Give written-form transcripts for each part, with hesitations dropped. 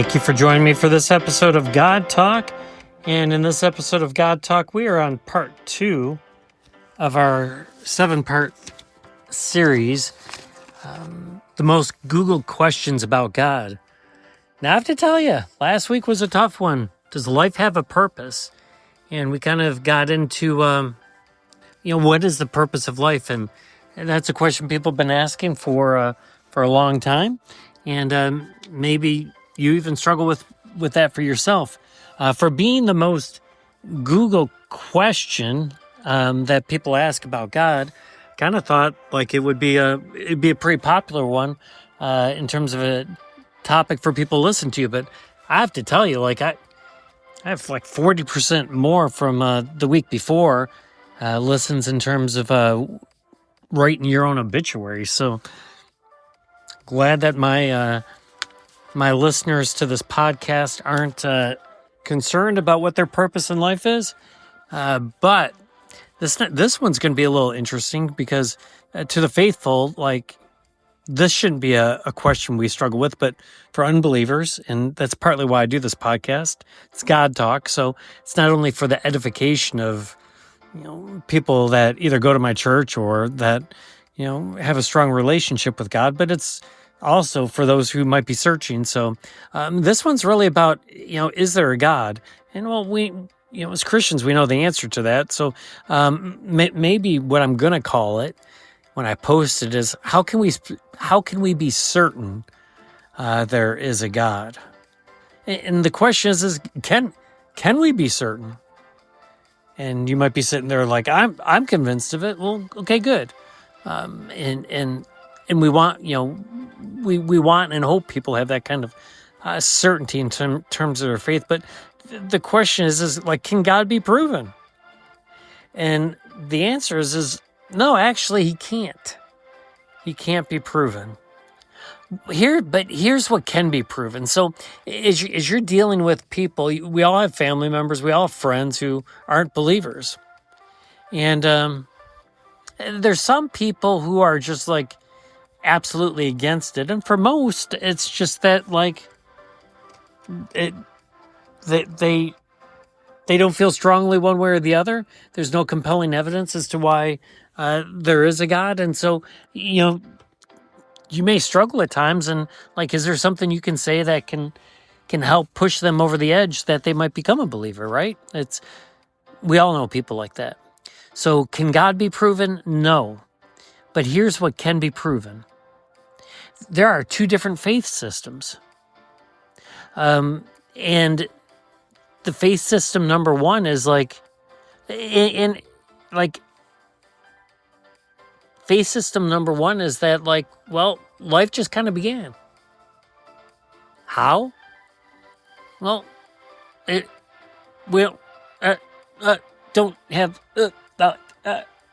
Thank you for joining me for this episode of God Talk. And in this episode of God Talk, we are on part 2 of our 7-part series, the most Googled questions about God. Now, I have to tell you, last week was a tough one. Does life have a purpose? And we kind of got into, what is the purpose of life? And that's a question people have been asking for a long time. And maybe you even struggle with that for yourself. For being the most Google question that people ask about God, kind of thought like it'd be a pretty popular one in terms of a topic for people to listen to. But I have to tell you, I have like 40% more from the week before listens in terms of writing your own obituary. So glad that my listeners to this podcast aren't concerned about what their purpose in life is. But this one's going to be a little interesting because to the faithful, this shouldn't be a question we struggle with, but for unbelievers, and that's partly why I do this podcast, it's God Talk. So it's not only for the edification of, people that either go to my church or that, have a strong relationship with God, but it's also for those who might be searching. So this one's really about, is there a God? And we, as Christians, we know the answer to that. So maybe what I'm going to call it when I post it is, how can we be certain there is a God? And the question is can we be certain? And you might be sitting there like, I'm convinced of it. Well, okay, good. And we want, we want and hope people have that kind of certainty in terms of their faith. But the question is can God be proven? And the answer is no, actually he can't. He can't be proven. But here's what can be proven. So as you're dealing with people, we all have family members, we all have friends who aren't believers. And there's some people who are just absolutely against it. And for most, it's just that they don't feel strongly one way or the other. There's no compelling evidence as to why there is a God. And so, you may struggle at times, and is there something you can say that can help push them over the edge that they might become a believer, right? We all know people like that. So can God be proven? No. But here's what can be proven. There are 2 different faith systems. And the faith system number 1 is faith system number 1 is that life just kind of began. How? Well, don't have,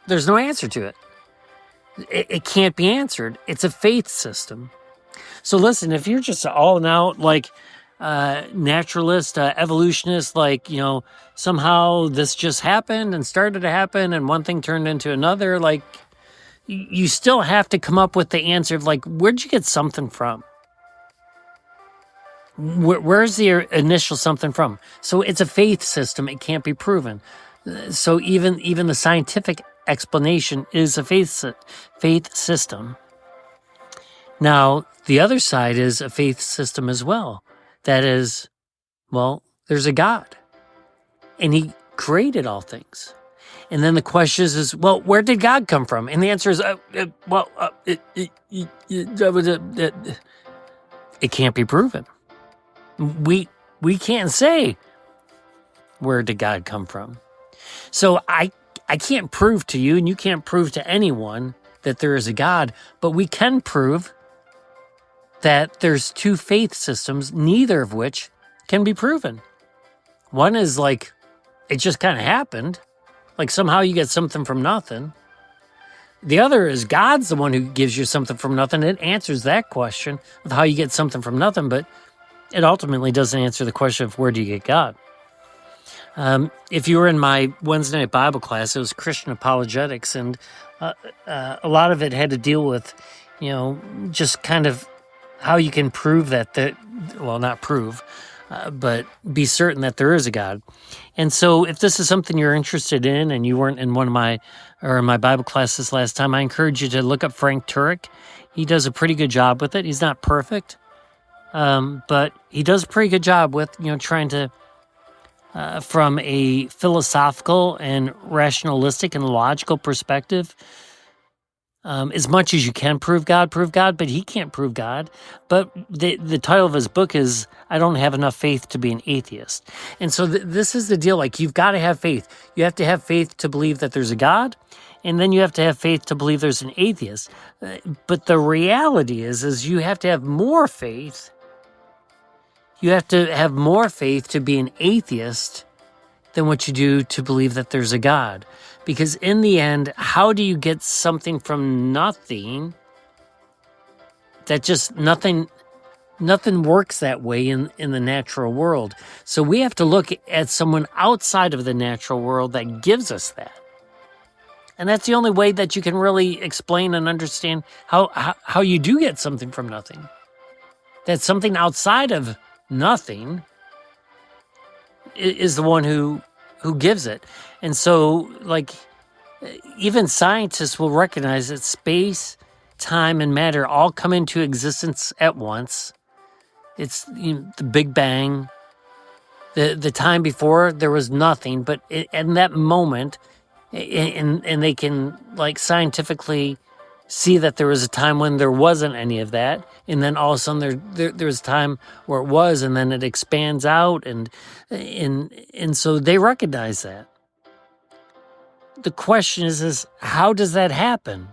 there's no answer to it. It can't be answered. It's a faith system. So listen, if you're just all out naturalist, evolutionist, somehow this just happened and started to happen and one thing turned into another, you still have to come up with the answer of where'd you get something from? Where's the initial something from? So it's a faith system. It can't be proven. So even the scientific explanation is a faith system. Now, the other side is a faith system as well. That is, there's a God, and he created all things. And then the question is, where did God come from? And the answer is, it can't be proven. We can't say, where did God come from? So I can't prove to you, and you can't prove to anyone that there is a God, but we can prove that there's 2 faith systems, neither of which can be proven. One is it just kind of happened. Somehow you get something from nothing. The other is God's the one who gives you something from nothing. It answers that question of how you get something from nothing, but it ultimately doesn't answer the question of where do you get God. If you were in my Wednesday night Bible class, it was Christian apologetics, and a lot of it had to deal with, just kind of how you can prove not prove, but be certain that there is a God. And so if this is something you're interested in and you weren't in my Bible classes last time, I encourage you to look up Frank Turek. He does a pretty good job with it. He's not perfect, but he does a pretty good job with, trying to, from a philosophical and rationalistic and logical perspective, as much as you can prove God, but he can't prove God. But the title of his book is, I Don't Have Enough Faith to Be an Atheist. And so this is the deal. Like, you've got to have faith. You have to have faith to believe that there's a God, and then you have to have faith to believe there's an atheist. But the reality is you have to have more faith. You have to have more faith to be an atheist than what you do to believe that there's a God. Because in the end, how do you get something from nothing? That just nothing works that way in the natural world. So we have to look at someone outside of the natural world that gives us that. And that's the only way that you can really explain and understand how you do get something from nothing. That something outside of nothing is the one who gives it. And so, like, even scientists will recognize that space, time, and matter all come into existence at once. It's the Big Bang. The time before, there was nothing, but in that moment, and they can, like, scientifically see that there was a time when there wasn't any of that, and then all of a sudden there was a time where it was, and then it expands out, and so they recognize that. The question is how does that happen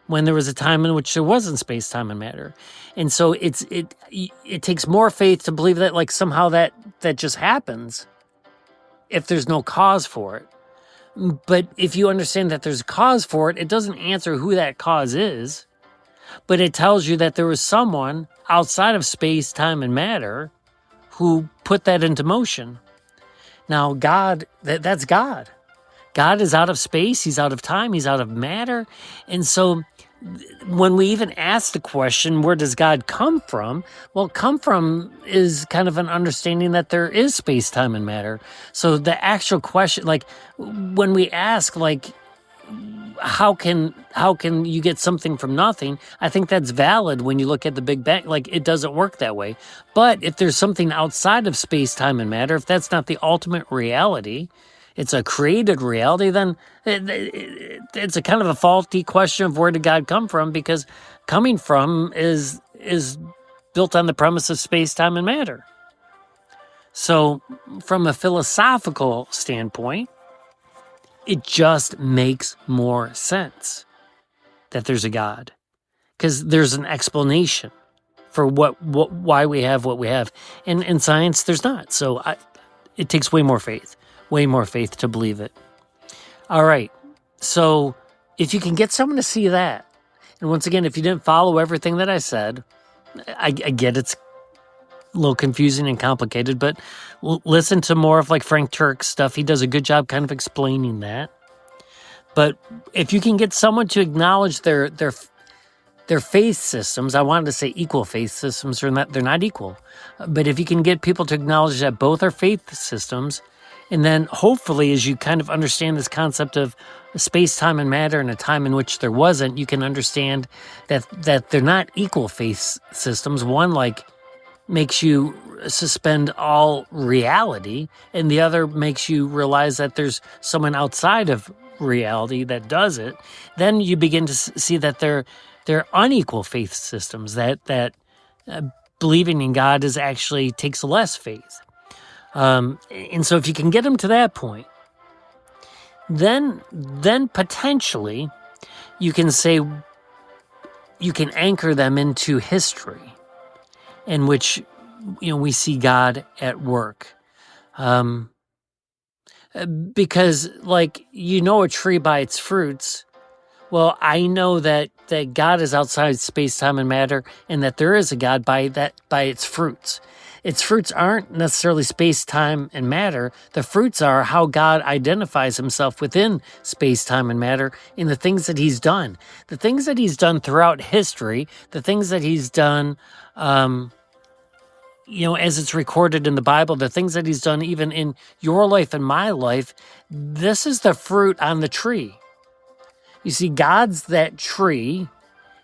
when there was a time in which there wasn't space, time, and matter? And so it takes more faith to believe that, like, somehow that just happens if there's no cause for it. But if you understand that there's a cause for it, it doesn't answer who that cause is, but it tells you that there was someone outside of space, time, and matter who put that into motion. Now, God, that's God. God is out of space, he's out of time, he's out of matter. And so when we even ask the question, where does God come from? Well, come from is kind of an understanding that there is space, time, and matter. So the actual question, like, when we ask, like, how can you get something from nothing? I think that's valid when you look at the Big Bang. Like, it doesn't work that way. But if there's something outside of space, time, and matter, if that's not the ultimate reality, it's a created reality, then it's a kind of a faulty question of where did God come from, because coming from is built on the premise of space, time, and matter. So from a philosophical standpoint, it just makes more sense that there's a God, because there's an explanation for why we have what we have. And in science, there's not. So it takes way more faith to believe it. All right. So if you can get someone to see that, and once again, if you didn't follow everything that I said, I get it's a little confusing and complicated, but listen to more of, like, Frank Turek's stuff. He does a good job kind of explaining that. But if you can get someone to acknowledge their faith systems, I wanted to say equal faith systems, they're not equal. But if you can get people to acknowledge that both are faith systems, and then hopefully, as you kind of understand this concept of space, time, and matter, and a time in which there wasn't, you can understand that they're not equal faith systems. One, like, makes you suspend all reality, and the other makes you realize that there's someone outside of reality that does it. Then you begin to see that they're unequal faith systems, that believing in God actually takes less faith. And so if you can get them to that point, then potentially you can say, you can anchor them into history in which, we see God at work. Because, like, a tree by its fruits. Well, I know that that God is outside space, time, and matter, and that there is a God by its fruits. Its fruits aren't necessarily space, time, and matter. The fruits are how God identifies himself within space, time, and matter in the things that he's done. The things that he's done throughout history, the things that he's done, as it's recorded in the Bible, the things that he's done even in your life and my life, this is the fruit on the tree. You see, God's that tree.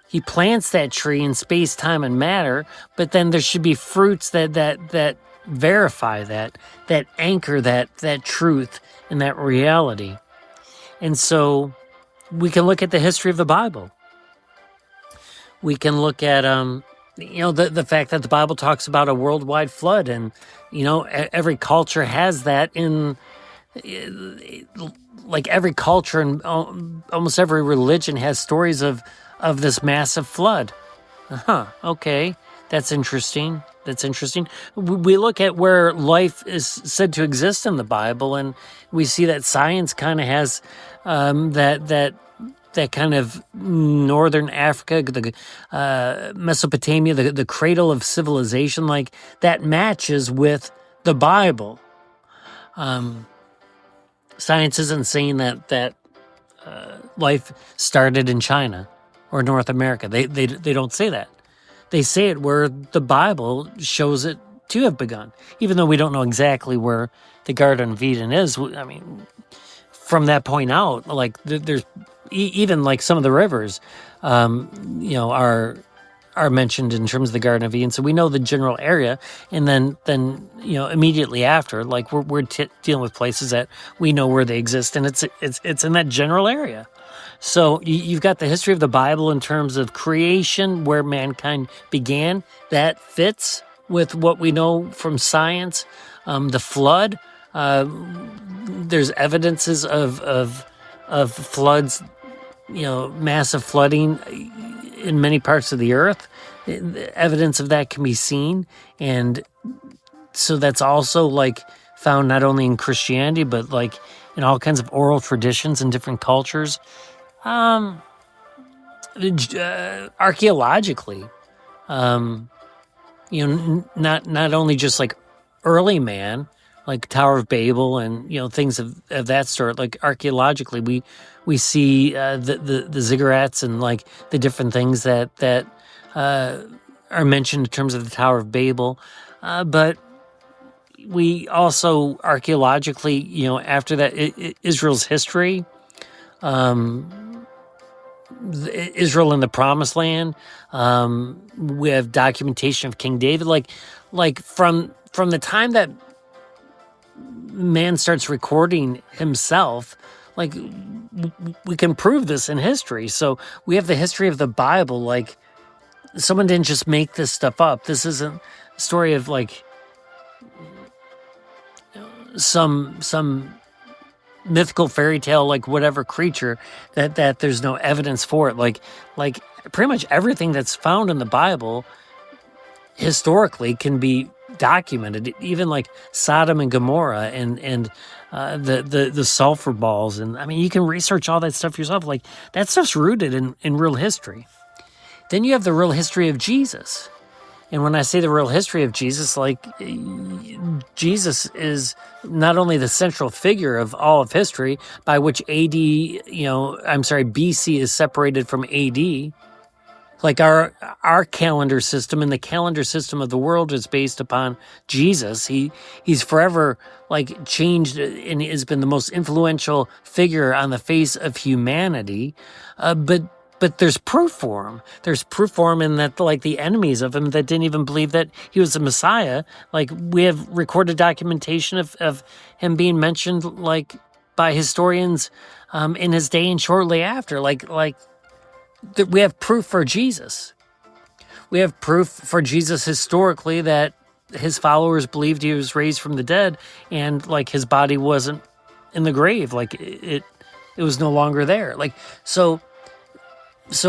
He plants that tree in space, time, and matter, but then there should be fruits that verify that anchor that truth and that reality. And so we can look at the history of the Bible. We can look at the fact that the Bible talks about a worldwide flood, and every culture has that in like every culture and almost every religion has stories of this massive flood. Okay, that's interesting. We look at where life is said to exist in the Bible, and we see that science kind of has that kind of northern Africa, the Mesopotamia, the cradle of civilization, like that matches with the Bible. Science isn't saying that life started in China or North America. They don't say that. They say it where the Bible shows it to have begun, even though we don't know exactly where the Garden of Eden is. I mean, from that point out, like there's even like some of the rivers, are mentioned in terms of the Garden of Eden. So we know the general area, and then immediately after, like we're dealing with places that we know where they exist, and it's in that general area. So you've got the history of the Bible in terms of creation, where mankind began. That fits with what we know from science. The flood, there's evidences of floods, massive flooding in many parts of the earth. Evidence of that can be seen, and so that's also like found not only in Christianity but like in all kinds of oral traditions in different cultures. Archaeologically, not only just like early man, like Tower of Babel and things of that sort. Like archaeologically, we see the ziggurats and like the different things that are mentioned in terms of the Tower of Babel, but we also archaeologically, after that, Israel's history. Israel in the Promised Land. We have documentation of King David. Like from the time that man starts recording himself, like we can prove this in history. So we have the history of the Bible. Like someone didn't just make this stuff up. This isn't a story of like some mythical fairy tale, like whatever creature that there's no evidence for it. Like pretty much everything that's found in the Bible historically can be documented. Even like Sodom and Gomorrah and the sulfur balls, and I mean you can research all that stuff yourself. Like that stuff's rooted in real history. Then you have the real history of Jesus. And when I say the real history of Jesus, like Jesus is not only the central figure of all of history, by which BC is separated from AD. Like our calendar system and the calendar system of the world is based upon Jesus. He's forever like changed and has been the most influential figure on the face of humanity. But there's proof for him. There's proof for him in that, like, the enemies of him that didn't even believe that he was the Messiah, like, we have recorded documentation of him being mentioned, like, by historians in his day and shortly after. We have proof for Jesus. We have proof for Jesus historically that his followers believed he was raised from the dead, and, like, his body wasn't in the grave. Like, it was no longer there. Like, So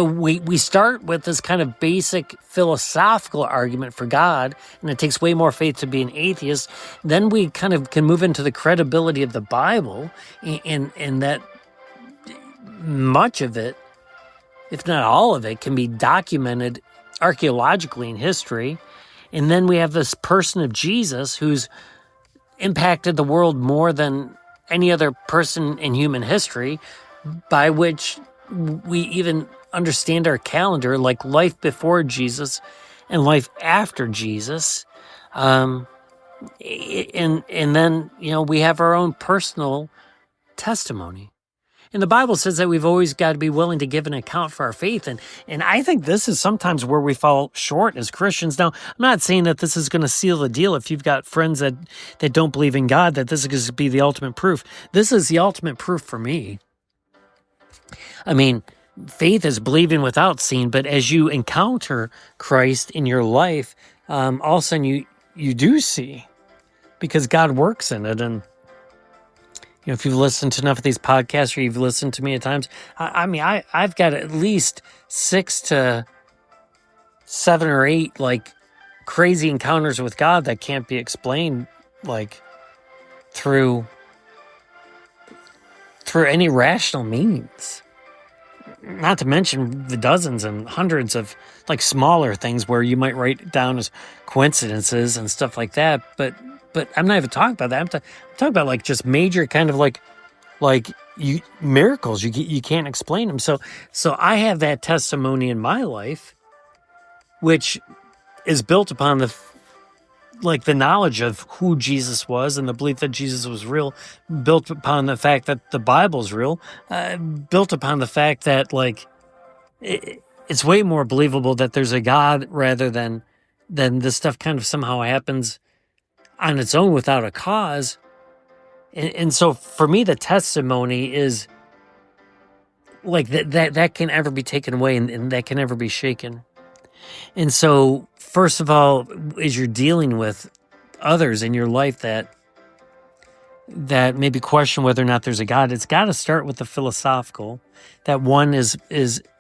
we start with this kind of basic philosophical argument for God, and it takes way more faith to be an atheist. Then we kind of can move into the credibility of the Bible, and that much of it if not all of it, can be documented archaeologically in history. And then we have this person of Jesus who's impacted the world more than any other person in human history, by which we even understand our calendar, like life before Jesus and life after Jesus. And then, we have our own personal testimony. And the Bible says that we've always got to be willing to give an account for our faith. And I think this is sometimes where we fall short as Christians. Now, I'm not saying that this is going to seal the deal. If you've got friends that don't believe in God, that this is going to be the ultimate proof. This is the ultimate proof for me. I mean, faith is believing without seeing, but as you encounter Christ in your life, all of a sudden you do see, because God works in it. And if you've listened to enough of these podcasts, or you've listened to me at times, I've got at least 6 to 7 or 8 crazy encounters with God that can't be explained through any rational means. Not to mention the dozens and hundreds of smaller things where you might write down as coincidences and stuff like that. But I'm not even talking about that. I'm talking about just major kind of miracles. You can't explain them. So I have that testimony in my life, which is built upon the knowledge of who Jesus was and the belief that Jesus was real, built upon the fact that the Bible's real, built upon the fact that it's way more believable that there's a God rather than this stuff kind of somehow happens on its own without a cause. And so for me, the testimony is that can ever be taken away and that can never be shaken. And so, first of all, as you're dealing with others in your life that maybe question whether or not there's a God, it's got to start with the philosophical. That one is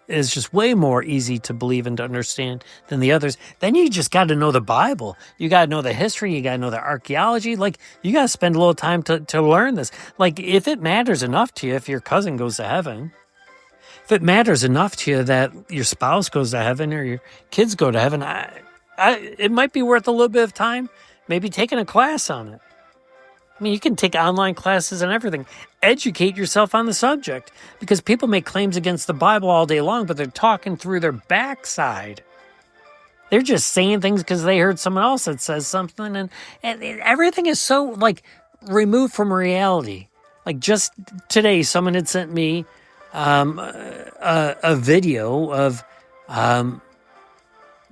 just way more easy to believe and to understand than the others. Then you just got to know the Bible. You got to know the history. You got to know the archaeology. You got to spend a little time to learn this. If it matters enough to you, if your cousin goes to heaven, if it matters enough to you that your spouse goes to heaven or your kids go to heaven, it might be worth a little bit of time, maybe taking a class on it. I mean, you can take online classes and everything. Educate yourself on the subject, because people make claims against the Bible all day long, but they're talking through their backside. They're just saying things because they heard someone else that says something, and everything is so removed from reality. Just today, someone had sent me a video of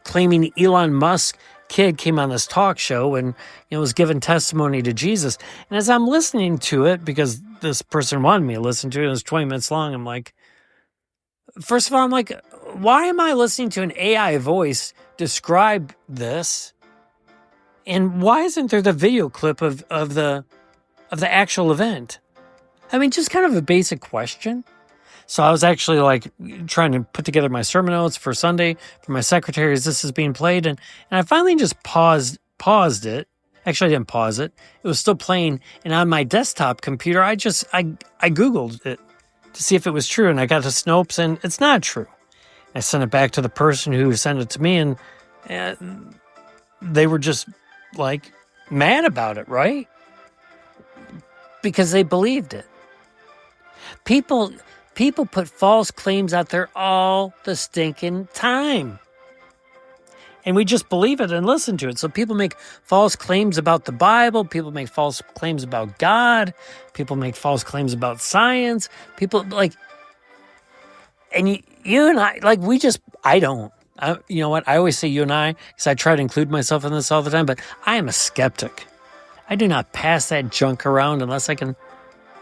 claiming Elon Musk kid came on this talk show and was giving testimony to Jesus. And as I'm listening to it, because this person wanted me to listen to it, it was 20 minutes long, I'm like, first of all, I'm like, why am I listening to an AI voice describe this? And why isn't there the video clip of the actual event? I mean, just kind of a basic question. So I was actually trying to put together my sermon notes for Sunday for my secretary as this is being played. And I finally just paused it. Actually, I didn't pause it. It was still playing. And on my desktop computer, I Googled it to see if it was true. And I got to Snopes and it's not true. I sent it back to the person who sent it to me, and they were just mad about it, right? Because they believed it. People put false claims out there all the stinking time. And we just believe it and listen to it. So people make false claims about the Bible. People make false claims about God. People make false claims about science. People and you and I, I don't. You know what? I always say you and I, because I try to include myself in this all the time, but I am a skeptic. I do not pass that junk around unless I can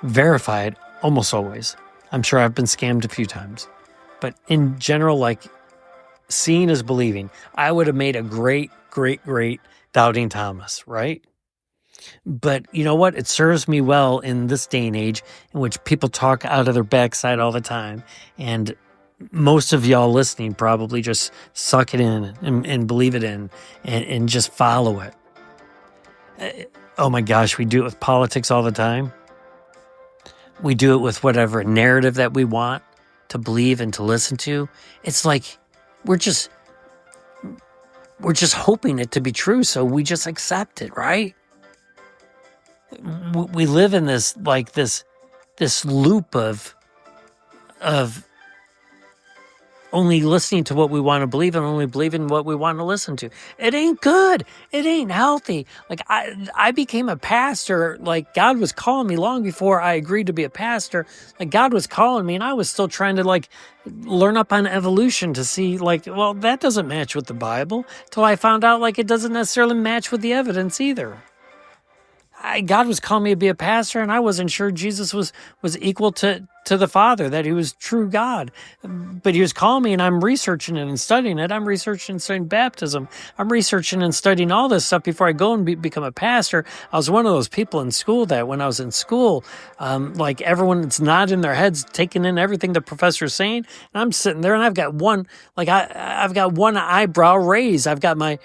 verify it, almost always. I'm sure I've been scammed a few times. But in general, seeing is believing. I would have made a great, great, great doubting Thomas, right? But you know what? It serves me well in this day and age in which people talk out of their backside all the time. And most of y'all listening probably just suck it in and believe it in and just follow it. Oh my gosh, we do it with politics all the time. We do it with whatever narrative that we want. to believe and to listen to, it's like we're just hoping it to be true, so we just accept it, right? We live in this loop of only listening to what we want to believe and only believing what we want to listen to. It ain't good. It ain't healthy. Like I became a pastor, like God was calling me long before I agreed to be a pastor. Like God was calling me and I was still trying to like learn up on evolution to see like, well, that doesn't match with the Bible, till I found out like it doesn't necessarily match with the evidence either. God was calling me to be a pastor, and I wasn't sure Jesus was equal to the Father, that he was true God. But he was calling me, and I'm researching it and studying it. I'm researching and studying baptism. I'm researching and studying all this stuff before I go and become a pastor. I was one of those people in school that when I was in school, like everyone that's nodding their heads, taking in everything the professor's saying, and I'm sitting there, and I've got one, like I've got one eyebrow raised. I've got my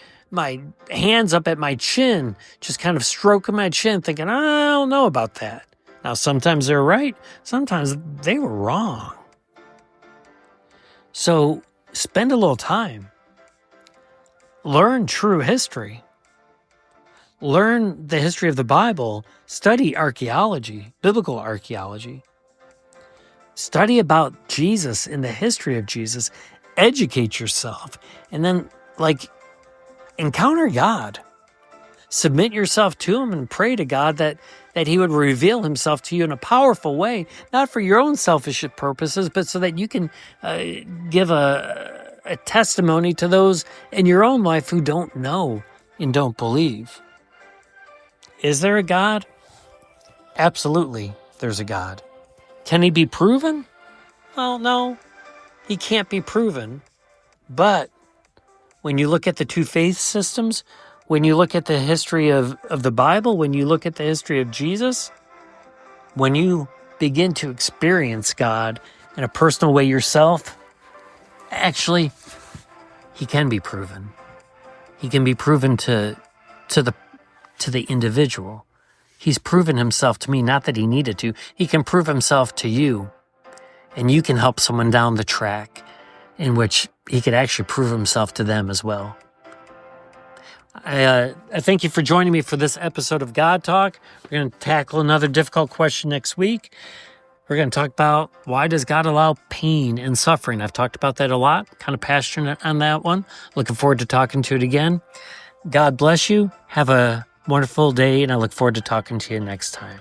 hands up at my chin, just kind of stroking my chin, thinking, I don't know about that. Now, sometimes they're right. Sometimes they were wrong. So spend a little time. Learn true history. Learn the history of the Bible. Study archaeology, biblical archaeology. Study about Jesus and the history of Jesus. Educate yourself. And then, encounter God. Submit yourself to him and pray to God that he would reveal himself to you in a powerful way, not for your own selfish purposes, but so that you can give a testimony to those in your own life who don't know and don't believe. Is there a God? Absolutely, there's a God. Can he be proven? Well, no, he can't be proven. But when you look at the two faith systems, when you look at the history of the Bible, when you look at the history of Jesus, when you begin to experience God in a personal way yourself, actually, he can be proven. He can be proven to the individual. He's proven himself to me, not that he needed to. He can prove himself to you, and you can help someone down the track in which he could actually prove himself to them as well. I thank you for joining me for this episode of God Talk. We're going to tackle another difficult question next week. We're going to talk about, why does God allow pain and suffering? I've talked about that a lot, kind of passionate on that one. Looking forward to talking to it again. God bless you. Have a wonderful day, and I look forward to talking to you next time.